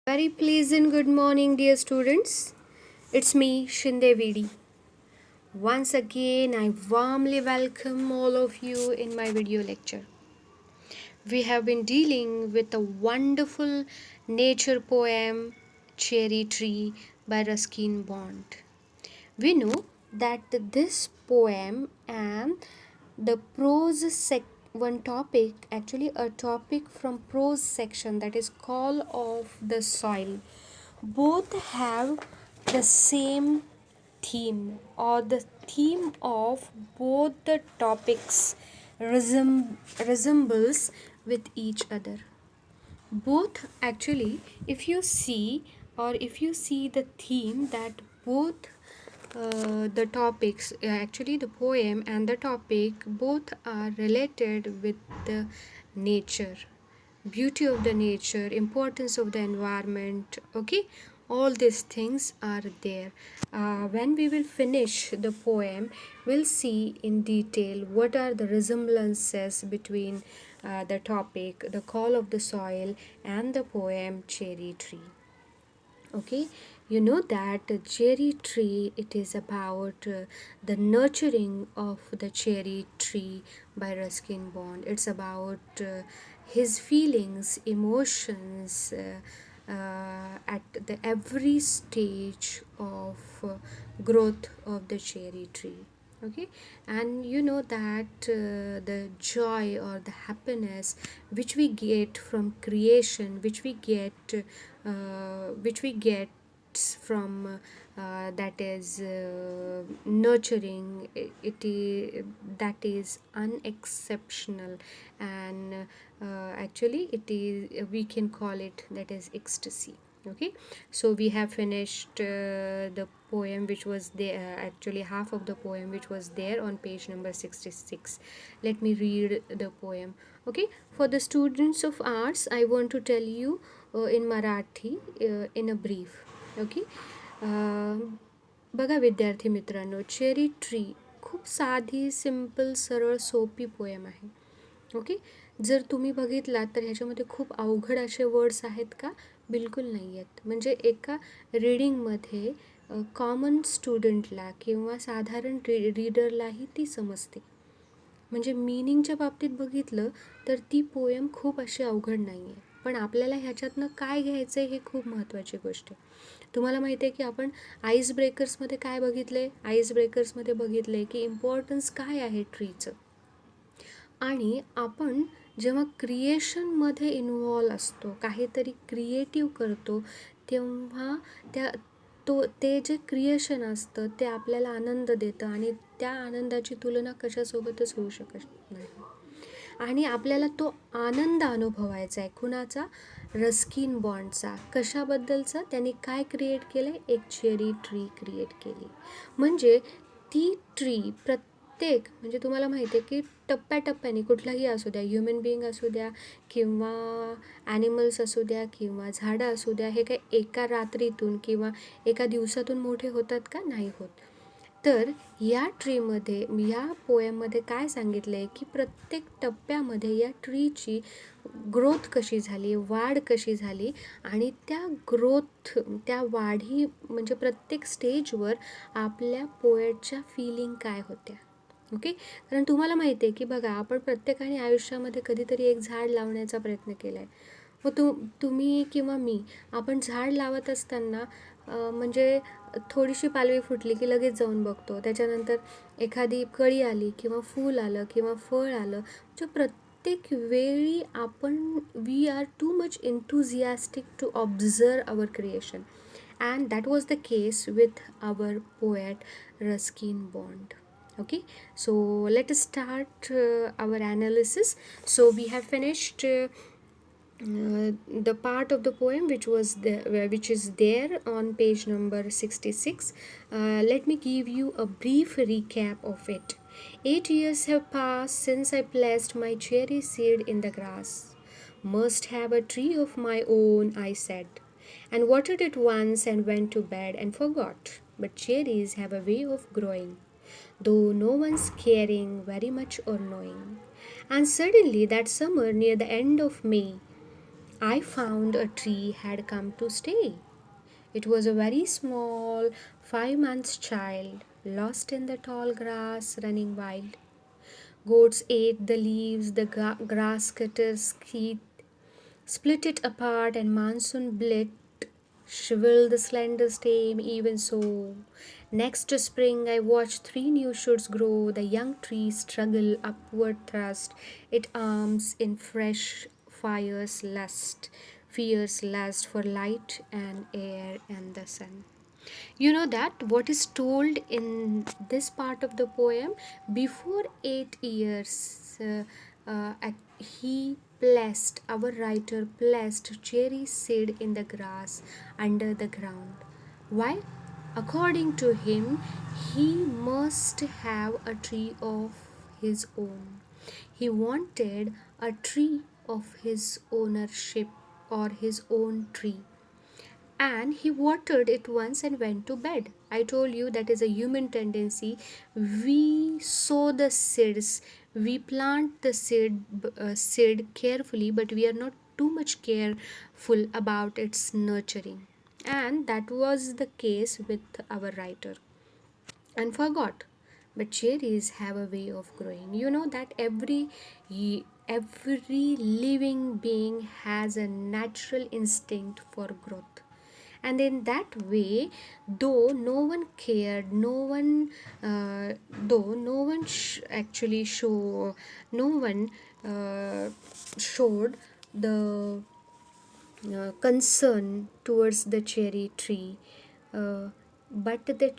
Very pleasant good morning, dear students. It's me, Shinde Vidi. Once again, I warmly welcome all of you in my video lecture. We have been dealing with a wonderful nature poem, Cherry Tree by Ruskin Bond. We know that this poem and the one topic, actually a topic from prose section, that is Call of the Soil, both have the same theme, or the theme of both the topics resembles with each other. Both, actually, if you see, or if you see the theme, that both the topics, actually the poem and the topic, both are related with the nature, beauty of the nature, importance of the environment. Okay, all these things are there. When we will finish the poem, we'll see in detail what are the resemblances between the topic, the call of the soil, and the poem Cherry Tree. Okay, you know that the cherry tree, it is about the nurturing of the cherry tree by Ruskin Bond. It's about his feelings, emotions at the every stage of growth of the cherry tree. Okay, and you know that the joy or the happiness which we get from creation, which we get from that is nurturing, that is unexceptional, and actually it is, we can call it, that is ecstasy. Okay, so we have finished the poem which was there, actually half of the poem which was there on page number 66. Let me read the poem. Okay, for the students of arts, I want to tell you in Marathi, in a brief. Okay, बघा विद्यार्थी मित्रांनो, cherry tree खूप साधी, simple, सरळ, सोपी poem आहे. Okay, जर तुम्ही बघितलात तर ह्याच्यामध्ये खूप अवघड असे वर्ड्स आहेत का? बिलकुल नाही आहेत. म्हणजे एका रीडिंगमध्ये कॉमन स्टुडंटला किंवा साधारण रीडरलाही ती समजते. म्हणजे मीनिंगच्या बाबतीत बघितलं तर ती पोएम खूप अशी अवघड नाही आहे. पण आपल्याला ह्याच्यातनं काय घ्यायचं आहे हे खूप महत्त्वाची गोष्ट आहे. तुम्हाला माहिती आहे की आपण आईस ब्रेकर्समध्ये काय बघितलं आहे? आईस ब्रेकर्समध्ये बघितलं आहे की इम्पॉर्टन्स काय आहे ट्रीचं. आणि आपण जेव्हा क्रिएशनमध्ये इन्व्हॉल्व असतो, काहीतरी क्रिएटिव्ह करतो, तेव्हा ते जे क्रिएशन असतं ते आपल्याला आनंद देतं, आणि त्या आनंदाची तुलना कशासोबतच होऊ शकत नाही. आणि आपल्याला तो आनंद अनुभवायचा आहे. कुणाचा? रस्किन बॉन्डचा. कशाबद्दलचा? त्यांनी काय क्रिएट केलं आहे? एक चेरी ट्री क्रिएट केली. म्हणजे ती ट्री प्रत्येक, म्हणजे तुम्हाला माहिती आहे की टप्प्याटप्प्याने, कुठलाही असू द्या, ह्युमन बिईंग असू द्या किंवा ॲनिमल्स असू द्या किंवा झाडं असू द्या, हे काही एका रात्रीतून किंवा एका दिवसातून मोठे होतात का? नाही होत. तर या ट्रीमध्ये, या पोएममध्ये काय सांगितलं आहे की प्रत्येक टप्प्यामध्ये या ट्रीची ग्रोथ कशी झाली, वाढ कशी झाली, आणि त्या ग्रोथ, त्या वाढी, म्हणजे प्रत्येक स्टेजवर आपल्या पोएटच्या फीलिंग काय होत्या. ओके, कारण तुम्हाला माहिती आहे की बघा, आपण प्रत्येकाने आयुष्यामध्ये कधीतरी एक झाड लावण्याचा प्रयत्न केला आहे. व तुम्ही किंवा मी, आपण झाड लावत असताना म्हणजे थोडीशी पालवी फुटली की लगेच जाऊन बघतो. त्याच्यानंतर एखादी कळी आली किंवा फूल आलं किंवा फळ आलं, म्हणजे प्रत्येक वेळी आपण, we are too much enthusiastic to observe our creation, and that was the case with our poet Ruskin Bond. Okay, so let us start our analysis. So we have finished the part of the poem which is there on page number 66. Let me give you a brief recap of it. 8 years have passed since I placed my cherry seed in the grass. Must have a tree of my own, I said, and watered it once and went to bed and forgot. But cherries have a way of growing, though no one's caring very much or knowing. And suddenly that summer, near the end of May, I found a tree had come to stay. It was a very small 5 months child, lost in the tall grass, running wild. Goats ate the leaves, the grass cutters split it apart, and monsoon blit shriveled the slender stem. Even so, next spring I watched three new shoots grow, the young tree struggle upward thrust, its arms in fresh fierce lust for light and air and the sun. You know that what is told in this part of the poem, before 8 years, he placed, our writer placed cherry seed in the grass under the ground. Why? According to him, he must have a tree of his own. He wanted a tree of his ownership, or his own tree, and he watered it once and went to bed. I told you that is a human tendency. We sow the seeds, we plant the seed carefully, but we are not too much careful about its nurturing. And that was the case with our writer, and forgot. But cherries have a way of growing. You know that every living being has a natural instinct for growth, and in that way, though no one cared, though no one actually no one showed the concern towards the cherry tree, uh, but the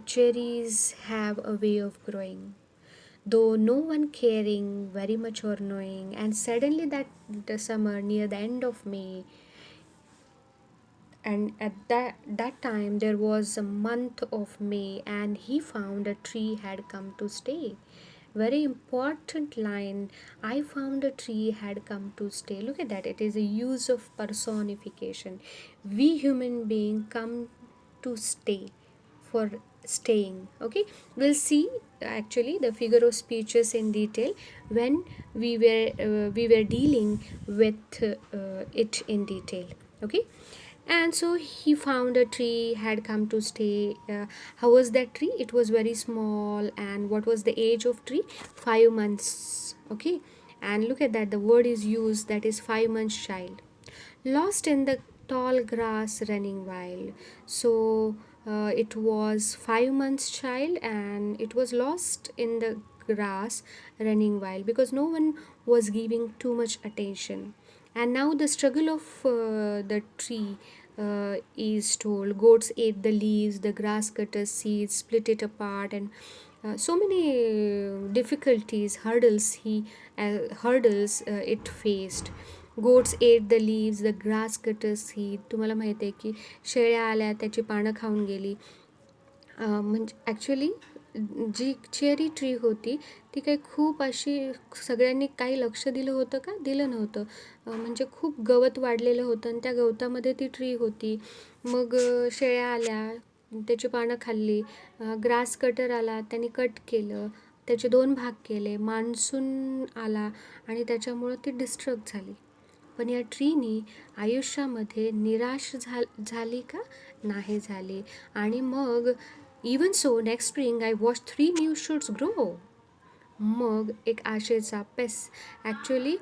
cherries have a way of growing, though no one caring very much or knowing. And suddenly that the summer, near the end of May, and at that time there was a month of May, and he found a tree had come to stay. Very important line. I found a tree had come to stay. Look at that. It is a use of personification. We human being come to stay, for staying. Okay, we'll see actually the figure of speeches in detail when we were dealing with it in detail. Okay, and so he found a tree had come to stay. How was that tree? It was very small. And what was the age of tree? 5 months. Okay, and look at that, the word is used, that is 5 months child, lost in the tall grass running wild. So it was 5 months child, and it was lost in the grass running wild because no one was giving too much attention. And now the struggle of the tree is told. Goats ate the leaves, the grass cutters seeds split it apart, and so many difficulties, hurdles it faced. Goats ate the leaves, the grass cutters seed. तुम्हाला माहिती आहे की शेळ्या आल्या, त्याची पानं खाऊन गेली. म्हणजे ॲक्च्युली जी चेरी ट्री होती ती काही खूप अशी सगळ्यांनी काही लक्ष दिलं होतं का? दिलं नव्हतं. म्हणजे खूप गवत वाढलेलं होतं आणि त्या गवतामध्ये ती ट्री होती. मग शेळ्या आल्या, त्याची पानं खाल्ली. ग्रास कटर आला, त्यांनी कट केलं, त्याचे 2 भाग केले. मान्सून आला आणि त्याच्यामुळं ती डिस्ट्रक्ट झाली. पण या ट्रीनी आयुष्यामध्ये निराश झाली का? नाही झाली. आणि मग even so next spring I watch 3 new shoots grow. मग एक आशेचा ॲक्च्युली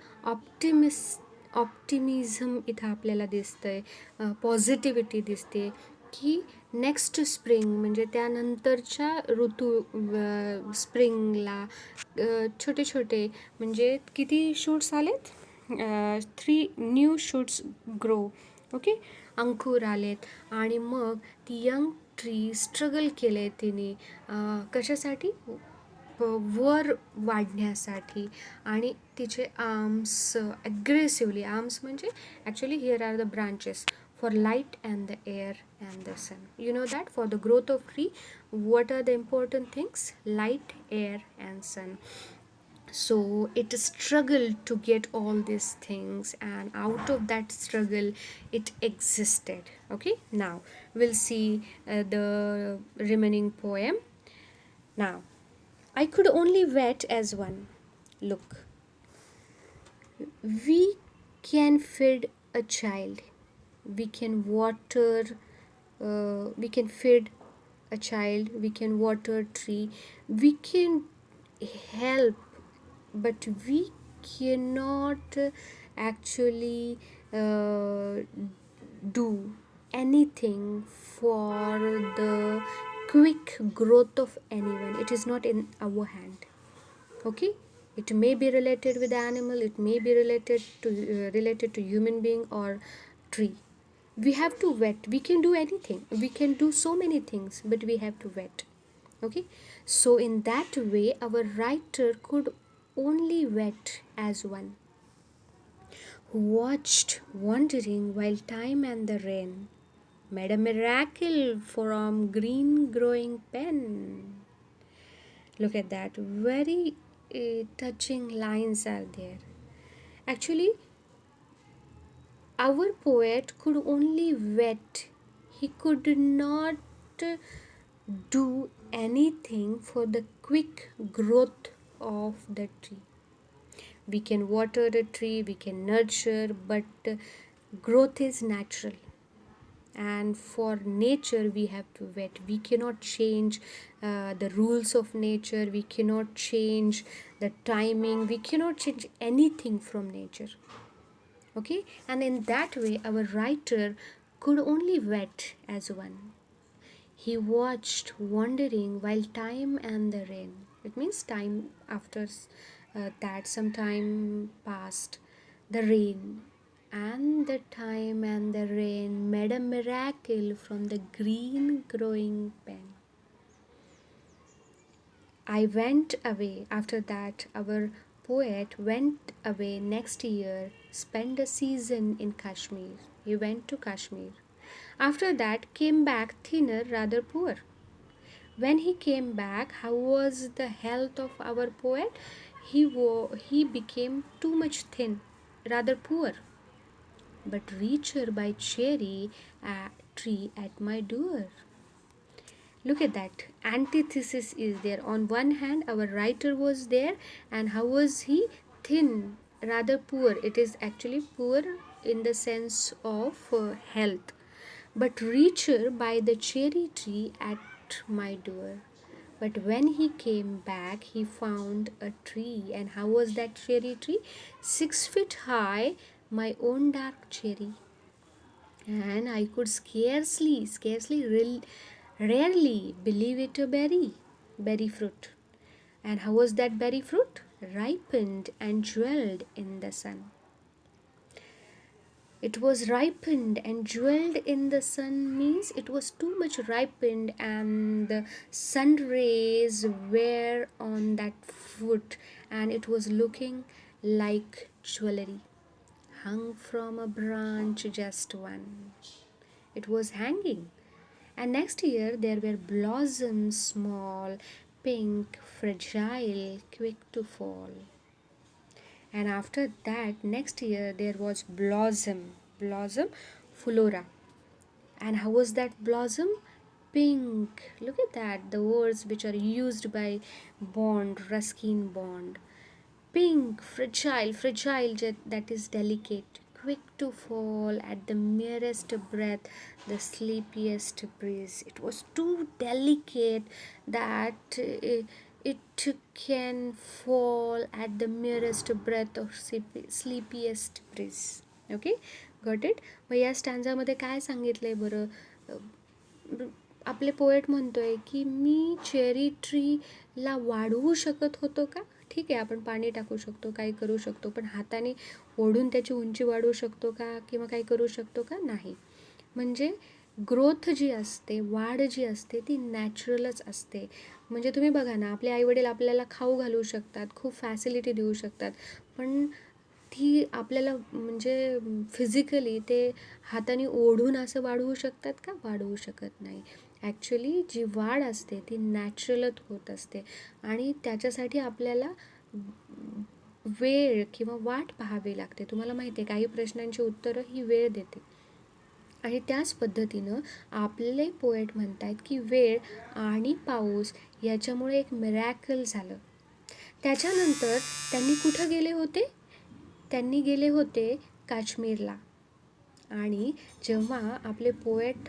ऑप्टिमिझम इथं आपल्याला दिसतंय, पॉझिटिव्हिटी दिसते की नेक्स्ट स्प्रिंग म्हणजे त्यानंतरच्या स्प्रिंगला छोटे छोटे म्हणजे किती शूट्स आलेत? 3 न्यू शूट्स ग्रो. ओके, अंकुर आलेत. आणि मग ती यंग ट्री स्ट्रगल केले तिने कशासाठी? वर वाढण्यासाठी. आणि तिचे आर्म्स ॲग्रेसिव्हली, आर्म्स म्हणजे actually here are the branches for light and the air and the sun. You know that for the growth of tree, what are the important things? Light, air and sun. So it struggled to get all these things, and out of that struggle it existed. Okay, now we'll see the remaining poem. Now, I could only wait as one. Look, we can feed a child, we can water, we can feed a child, we can water a tree, we can help, but we cannot actually uh, do anything for the quick growth of anyone. It is not in our hand. Okay, it may be related with animal, it may be related to human being or tree. We have to wait, we can do anything, we can do so many things, but we have to wait. Okay, so in that way our writer could only wait as one who watched wondering while time and the rain made a miracle from green growing pen. Look at that, very touching lines are there. Actually, our poet could only wait. He could not do anything for the quick growth of the tree. We can water the tree, we can nurture, but growth is natural. And for nature, we have to wait. We cannot change the rules of nature, we cannot change the timing, we cannot change anything from nature. Okay, and in that way, our writer could only wait as one. He watched wondering while time and the rain. It means time after that, some time passed. The rain and the time and the rain made a miracle from the green growing pen. I went away. After that, our poet went away next year, spent a season in Kashmir. He went to Kashmir. After that, came back thinner, rather poor. When he came back, how was the health of our poet? He became too much thin, rather poor, but richer by cherry tree at my door. Look at that. Antithesis is there. On one hand, our writer was there, and how was he? Thin, rather poor. It is actually poor in the sense of health, but richer by the cherry tree at my door. But when he came back, he found a tree. And how was that cherry tree? 6 feet high, my own dark cherry. And I could rarely believe it a berry fruit. And how was that berry fruit? Ripened and jeweled in the sun. It was ripened and jeweled in the sun means it was too much ripened, and the sun rays were on that fruit, and it was looking like jewelry hung from a branch, just one. It was hanging. And next year there were blossoms, small, pink, fragile, quick to fall. And after that, next year there was blossom, flora. And how was that blossom? Pink. Look at that, the words which are used by Bond, Ruskin Bond. Pink, fragile, that is delicate, quick to fall at the merest breath, the sleepiest breeze. It was too delicate that it can fall at the merest breath of sleepiest breeze. Okay, got it. मग या स्टँजामध्ये काय सांगितलंय बरं? आपले poet म्हणतोय की मी cherry ट्रीला वाढवू शकत होतो का? ठीक आहे, आपण पाणी टाकू शकतो, काही करू शकतो, पण हाताने ओढून त्याची उंची वाढवू शकतो का, किंवा काही करू शकतो का? नाही. म्हणजे ग्रोथ जी असते, वाढ जी असते, ती नॅचरलच असते. म्हणजे तुम्ही बघा ना, आपले आईवडील आपल्याला खाऊ घालू शकतात, खूप फॅसिलिटी देऊ शकतात, पण ती आपल्याला म्हणजे फिजिकली ते हाताने ओढून असं वाढवू शकतात का? वाढवू शकत नाही. ॲक्च्युली जी वाढ असते ती नॅचरलच होत असते, आणि त्याच्यासाठी आपल्याला वेळ किंवा वाट पाहावी लागते. तुम्हाला माहिती आहे, काही प्रश्नांची उत्तरं ही वेळ देते. आणि त्याच पद्धतीनं आपले पोएट म्हणत आहेत की वेळ आणि पाऊस याच्यामुळे एक मिरॅकल झालं. त्याच्यानंतर त्यांनी कुठं गेले होते? त्यांनी गेले होते काश्मीरला. आणि जेव्हा आपले पोएट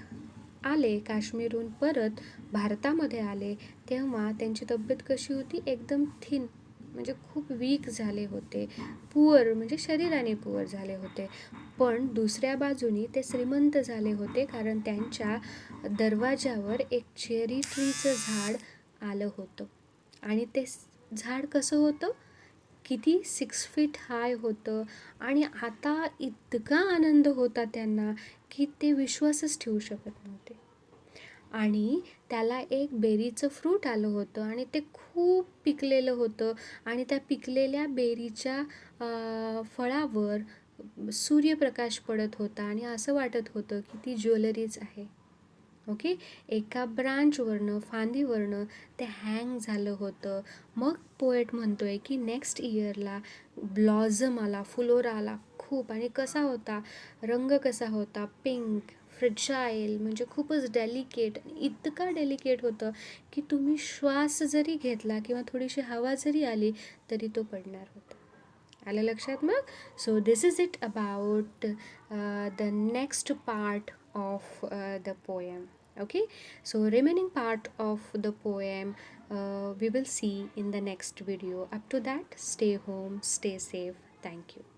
आले काश्मीरहून परत भारतामध्ये आले, तेव्हा त्यांची तब्येत कशी होती? एकदम थिन, म्हणजे खूप वीक झाले होते, पुअर म्हणजे शरीराने पुअर झाले होते. पण दुसऱ्या बाजूनी ते श्रीमंत झाले होते, कारण त्यांच्या दरवाजावर एक चेरी ट्रीचं झाड आलं होतं. आणि ते झाड कसं होतं? किती 6 फीट हाय होतं. आणि आता इतका आनंद होता त्यांना की ते विश्वासच ठेवू शकत नव्हते. आणि त्याला एक बेरीचं फ्रूट आलं होतं आणि ते खूप पिकलेलं होतं. आणि त्या पिकलेल्या बेरीच्या फळावर सूर्यप्रकाश पडत होता आणि असं वाटत होतं की ती ज्वेलरीच आहे. ओके, एका ब्रांचवरनं, फांदीवरनं ते हँग झालं होतं. मग पोएट म्हणतोय की नेक्स्ट इयरला ब्लॉझम आला, फुलोरा आला खूप. आणि कसा होता रंग? कसा होता? पिंक, फ्रेजाईल, म्हणजे खूपच डेलिकेट. इतका डेलिकेट होतं की तुम्ही श्वास जरी घेतला किंवा थोडीशी हवा जरी आली तरी तो पडणार होता. आलं लक्षात मग? So this is it about the next part of the poem. Okay, so remaining part of the poem we will see in the next video. Up to that, stay home, stay safe. Thank you.